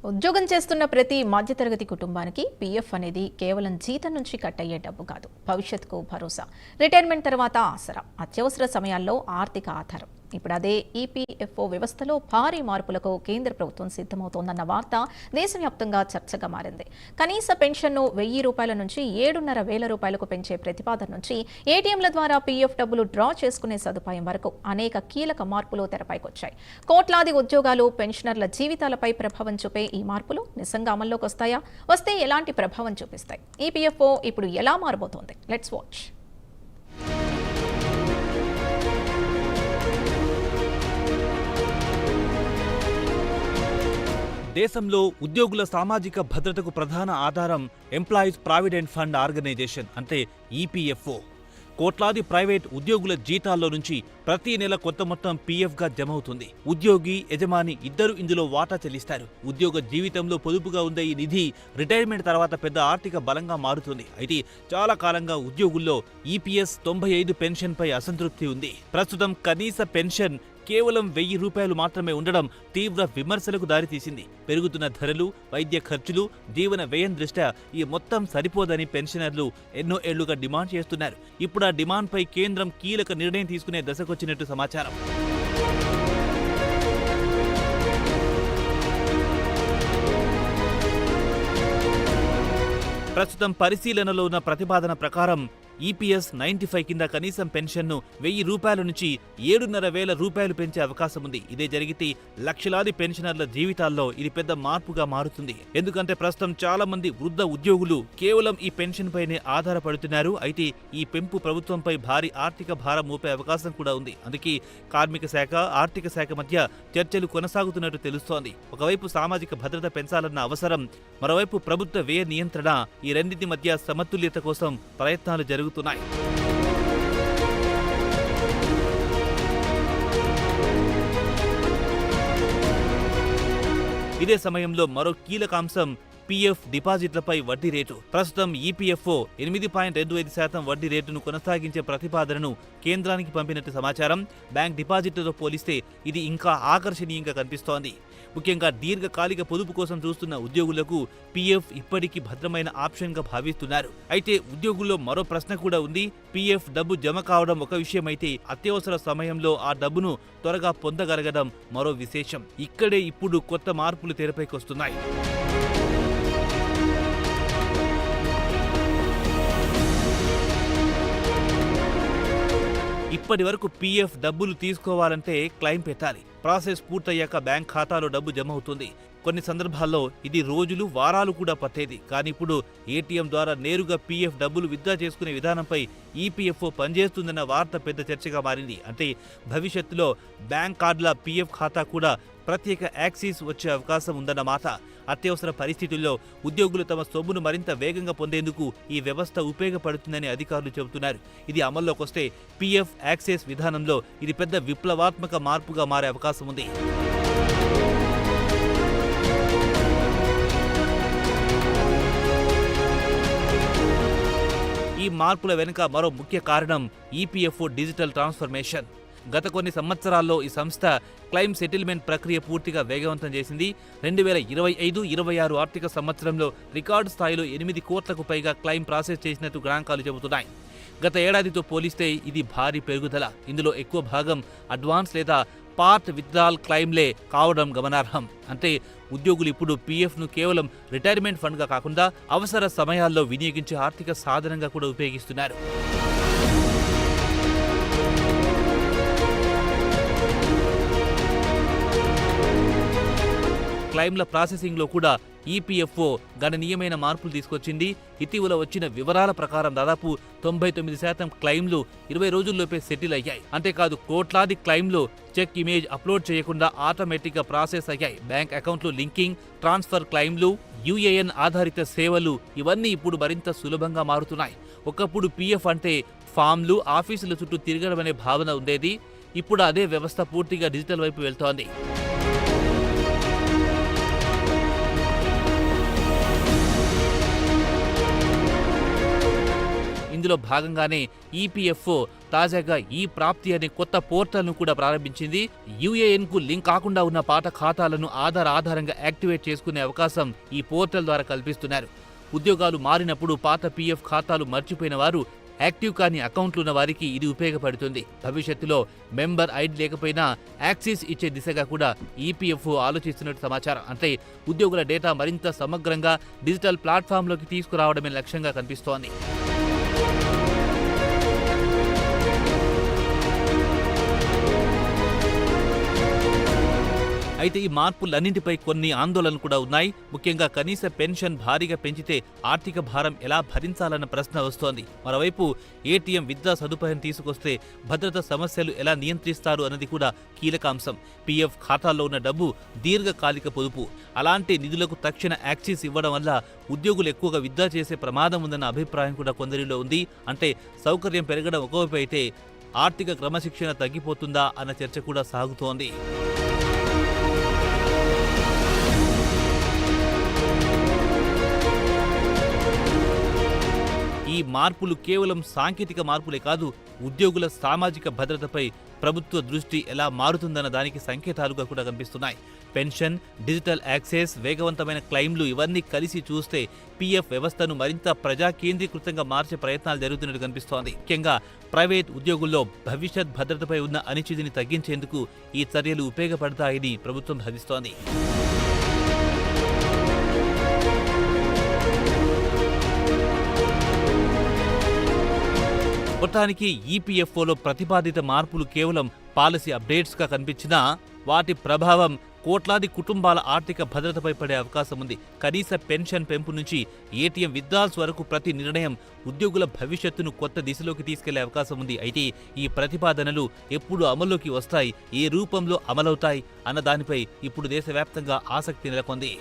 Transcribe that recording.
ఉద్యోగం చేస్తున్న ప్రతి మధ్యతరగతి కుటుంబానికి పీఎఫ్ అనేది కేవలం జీతం నుంచి కట్ అయ్యే డబ్బు కాదు, భవిష్యత్తుకు భరోసా, రిటైర్మెంట్ తర్వాత ఆసరా, అత్యవసర సమయాల్లో ఆర్థిక ఆధారం. ఇప్పుడు అదే ఈపీఎఫ్ఓ వ్యవస్థలో భారీ మార్పులకు కేంద్ర ప్రభుత్వం సిద్ధమవుతోందన్న వార్త దేశవ్యాప్తంగా చర్చగా మారింది. కనీస పెన్షన్ను ₹1000 నుంచి 7,500 రూపాయలకు పెంచే ప్రతిపాదన నుంచి ఏటీఎంల ద్వారా పీఎఫ్ డబ్బులు డ్రా చేసుకునే సదుపాయం వరకు అనేక కీలక మార్పులు తెరపైకొచ్చాయి. కోట్లాది ఉద్యోగాలు, పెన్షనర్ల జీవితాలపై ప్రభావం చూపే ఈ మార్పులు నిజంగా అమల్లోకి వస్తాయా? వస్తే ఎలాంటి ప్రభావం చూపిస్తాయి? ఈపీఎఫ్ఓ ఇప్పుడు ఎలా మారబోతోంది? Let's watch. దేశంలో ఉద్యోగుల సామాజిక భద్రతకు ప్రధాన ఆధారం ఎంప్లాయీస్ ప్రావిడెంట్ ఫండ్ ఆర్గనైజేషన్ అంటే ఈపీఎఫ్ఓ. కోట్లాది ప్రైవేట్ ఉద్యోగుల జీతాల్లో నుంచి ప్రతి నెల కొత్త మొత్తం పీఎఫ్గా జమ అవుతుంది. ఉద్యోగి, యజమాని ఇద్దరు ఇందులో వాటా చెల్లిస్తారు. ఉద్యోగ జీవితంలో పొదుపుగా ఉండే ఈ నిధి రిటైర్మెంట్ తర్వాత పెద్ద ఆర్థిక బలంగా మారుతుంది. అయితే చాలా కాలంగా ఉద్యోగుల్లో ఈపీఎస్ 95 పెన్షన్పై అసంతృప్తి ఉంది. ప్రస్తుతం కనీస పెన్షన్ కేవలం ₹1000 మాత్రమే ఉండడం తీవ్ర విమర్శలకు దారితీసింది. పెరుగుతున్న ధరలు, వైద్య ఖర్చులు, జీవన వ్యయం దృష్ట్యా ఈ మొత్తం సరిపోదని పెన్షనర్లు ఎన్నో ఏళ్లుగా డిమాండ్ చేస్తున్నారు. ఇప్పుడు ఆ డిమాండ్పై కేంద్రం కీలక నిర్ణయం తీసుకునే దశకొచ్చినట్టు సమాచారం. ప్రస్తుతం పరిశీలనలో ఉన్న ప్రతిపాదన ప్రకారం ఈపీఎస్ 95 కింద కనీసం పెన్షన్ను ₹1000 నుంచి 7,500 రూపాయలు పెంచే అవకాశం ఉంది. ఇదే జరిగితే లక్షలాది పెన్షనర్ల జీవితాల్లో ఇది పెద్ద మార్పుగా మారుతుంది. ఎందుకంటే ప్రస్తుతం చాలా మంది వృద్ధ ఉద్యోగులు కేవలం ఈ పెన్షన్ పైనే ఆధారపడుతున్నారు. అయితే ఈ పెంపు ప్రభుత్వంపై భారీ ఆర్థిక భారం మోపే అవకాశం కూడా ఉంది. అందుకే కార్మిక శాఖ, ఆర్థిక శాఖ మధ్య చర్చలు కొనసాగుతున్నట్టు తెలుస్తోంది. ఒకవైపు సామాజిక భద్రత పెంచాలన్న అవసరం, మరోవైపు ప్రభుత్వ వ్యయ నియంత్రణ, ఈ రెండింటి మధ్య సమతుల్యత కోసం ప్రయత్నాలు జరుగుతున్నాయి. ఇదే సమయంలో మరో కీలక అంశం పీఎఫ్ డిపాజిట్లపై వడ్డీ రేటు. ప్రస్తుతం ఈపీఎఫ్ఓ 8.25% వడ్డీ రేటును కొనసాగించే ప్రతిపాదనను కేంద్రానికి పంపినట్టు సమాచారం. బ్యాంక్ డిపాజిట్లతో పోలిస్తే ఇది ఇంకా ఆకర్షణీయంగా కనిపిస్తోంది. ముఖ్యంగా దీర్ఘకాలిక పొదుపు కోసం చూస్తున్న ఉద్యోగులకు పీఎఫ్ ఇప్పటికీ భద్రమైన ఆప్షన్గా భావిస్తున్నారు. అయితే ఉద్యోగుల్లో మరో ప్రశ్న కూడా ఉంది. పీఎఫ్ డబ్బు జమ కావడం ఒక విషయమైతే అత్యవసర సమయంలో ఆ డబ్బును త్వరగా పొందగలగడం మరో విశేషం. ఇక్కడే ఇప్పుడు కొత్త మార్పులు తెరపైకొస్తున్నాయి. ఇప్పటి వరకు పీఎఫ్ డబ్బులు తీసుకోవాలంటే క్లెయిమ్ పెట్టాలి. ప్రాసెస్ పూర్తయ్యాక బ్యాంక్ ఖాతాలో డబ్బు జమ అవుతుంది. కొన్ని సందర్భాల్లో ఇది రోజులు, వారాలు కూడా పట్టేది. కానీ ఇప్పుడు ఏటీఎం ద్వారా నేరుగా పీఎఫ్ డబ్బులు విత్డ్రా చేసుకునే విధానంపై ఈపీఎఫ్ఓ పనిచేస్తుందన్న వార్త పెద్ద చర్చగా మారింది. అంటే భవిష్యత్తులో బ్యాంక్ కార్డుల పీఎఫ్ ఖాతా కూడా ప్రత్యేక యాక్సెస్ వచ్చే అవకాశం ఉందన్నమాట. అత్యవసర పరిస్థితుల్లో ఉద్యోగులు తమ సొమ్మును మరింత వేగంగా పొందేందుకు ఈ వ్యవస్థ ఉపయోగపడుతుందని అధికారులు చెబుతున్నారు. ఇది అమల్లోకి వస్తే పీఎఫ్ యాక్సెస్ విధానంలో ఇది పెద్ద విప్లవాత్మక మార్పుగా మారే అవకాశం ఉంది. ఈ మార్పుల వెనుక మరో ముఖ్య కారణం ఈపీఎఫ్ఓ డిజిటల్ ట్రాన్స్ఫర్మేషన్. గత కొన్ని సంవత్సరాల్లో ఈ సంస్థ క్లెయిమ్ సెటిల్మెంట్ ప్రక్రియ పూర్తిగా వేగవంతం చేసింది. 2025-26 ఆర్థిక సంవత్సరంలో రికార్డు స్థాయిలో 8 కోట్లకు పైగా క్లెయిమ్ ప్రాసెస్ చేసినట్టు గణాంకాలు చెబుతున్నాయి. గత ఏడాదితో పోలిస్తే ఇది భారీ పెరుగుదల. ఇందులో ఎక్కువ భాగం అడ్వాన్స్ లేదా పార్ట్ విత్డ్రాల్ క్లెయిమ్లే కావడం గమనార్హం. అంటే ఉద్యోగులు ఇప్పుడు పీఎఫ్ను కేవలం రిటైర్మెంట్ ఫండ్గా కాకుండా అవసర సమయాల్లో వినియోగించే ఆర్థిక సాధనంగా కూడా ఉపయోగిస్తున్నారు. క్లెయిమ్ల ప్రాసెసింగ్లో కూడా ఈపీఎఫ్ఓ గణనీయమైన మార్పులు తీసుకొచ్చింది. ఇటీవల వచ్చిన వివరాల ప్రకారం దాదాపు 99% క్లెయిమ్లు 20 రోజుల్లోపే సెటిల్ అయ్యాయి. అంతేకాదు కోట్లాది క్లెయిమ్లు చెక్ ఇమేజ్ అప్లోడ్ చేయకుండా ఆటోమేటిక్గా ప్రాసెస్ అయ్యాయి. బ్యాంక్ అకౌంట్లు లింకింగ్, ట్రాన్స్ఫర్ క్లెయిమ్లు, యూఏఎన్ ఆధారిత సేవలు ఇవన్నీ ఇప్పుడు మరింత సులభంగా మారుతున్నాయి. ఒకప్పుడు పీఎఫ్ అంటే ఫామ్లు, ఆఫీసుల చుట్టూ తిరగడం అనే భావన ఉండేది. ఇప్పుడు అదే వ్యవస్థ పూర్తిగా డిజిటల్ వైపు వెళ్తోంది. ఇందులో ఇందులో భాగంగానే ఈపీఎఫ్ఓ తాజాగా ఈ ప్రాప్తి అనే కొత్త పోర్టల్ను కూడా ప్రారంభించింది. యూఏఎన్కు లింక్ కాకుండా ఉన్న పాత ఖాతాలను ఆధారంగా యాక్టివేట్ చేసుకునే అవకాశం ఈ పోర్టల్ ద్వారా కల్పిస్తున్నారు. ఉద్యోగాలు మారినప్పుడు పాత పీఎఫ్ ఖాతాలు మర్చిపోయిన వారు, యాక్టివ్ కాని అకౌంట్లున్న వారికి ఇది ఉపయోగపడుతుంది. భవిష్యత్తులో మెంబర్ ఐడి లేకపోయినా యాక్సెస్ ఇచ్చే దిశగా కూడా ఈపీఎఫ్ఓ ఆలోచిస్తున్నట్టు సమాచారం. అంటే ఉద్యోగుల డేటా మరింత సమగ్రంగా డిజిటల్ ప్లాట్ఫామ్లోకి తీసుకురావడమే లక్ష్యంగా కనిపిస్తోంది. అయితే ఈ మార్పులన్నింటిపై కొన్ని ఆందోళనలు కూడా ఉన్నాయి. ముఖ్యంగా కనీస పెన్షన్ భారీగా పెంచితే ఆర్థిక భారం ఎలా భరించాలన్న ప్రశ్న వస్తోంది. మరోవైపు ఏటీఎం విత్డ్రా సదుపాయం తీసుకొస్తే భద్రతా సమస్యలు ఎలా నియంత్రిస్తారు అన్నది కూడా కీలక అంశం. పీఎఫ్ ఖాతాల్లో ఉన్న డబ్బు దీర్ఘకాలిక పొదుపు. అలాంటి నిధులకు తక్షణ యాక్సెస్ ఇవ్వడం వల్ల ఉద్యోగులు ఎక్కువగా విత్డ్రా చేసే ప్రమాదం ఉందన్న అభిప్రాయం కూడా కొందరిలో ఉంది. అంటే సౌకర్యం పెరగడం ఒకవైపు అయితే ఆర్థిక క్రమశిక్షణ తగ్గిపోతుందా అన్న చర్చ కూడా సాగుతోంది. ఈ మార్పులు కేవలం సాంకేతిక మార్పులే కాదు, ఉద్యోగుల సామాజిక భద్రతపై ప్రభుత్వ దృష్టి ఎలా మారుతుందన్న దానికి సంకేతాలుగా కూడా కనిపిస్తున్నాయి. పెన్షన్, డిజిటల్ యాక్సెస్, వేగవంతమైన క్లెయిమ్లు ఇవన్నీ కలిసి చూస్తే పీఎఫ్ వ్యవస్థను మరింత ప్రజా కేంద్రీకృతంగా మార్చే ప్రయత్నాలు జరుగుతున్నట్టు కనిపిస్తోంది. ముఖ్యంగా ప్రైవేట్ ఉద్యోగుల్లో భవిష్యత్ భద్రతపై ఉన్న అనిశ్చితిని తగ్గించేందుకు ఈ చర్యలు ఉపయోగపడతాయని ప్రభుత్వం భావిస్తోంది. మొత్తానికి ఈపీఎఫ్ఓలో ప్రతిపాదిత మార్పులు కేవలం పాలసీ అప్డేట్స్గా కనిపించినా వాటి ప్రభావం కోట్లాది కుటుంబాల ఆర్థిక భద్రతపై పడే అవకాశం ఉంది. కనీస పెన్షన్ పెంపు నుంచి ఏటీఎం విత్డ్రాల్స్ వరకు ప్రతి నిర్ణయం ఉద్యోగుల భవిష్యత్తును కొత్త దిశలోకి తీసుకెళ్లే అవకాశం ఉంది. అయితే ఈ ప్రతిపాదనలు ఎప్పుడు అమల్లోకి వస్తాయి, ఏ రూపంలో అమలవుతాయి అన్న దానిపై ఇప్పుడు దేశవ్యాప్తంగా ఆసక్తి నెలకొంది.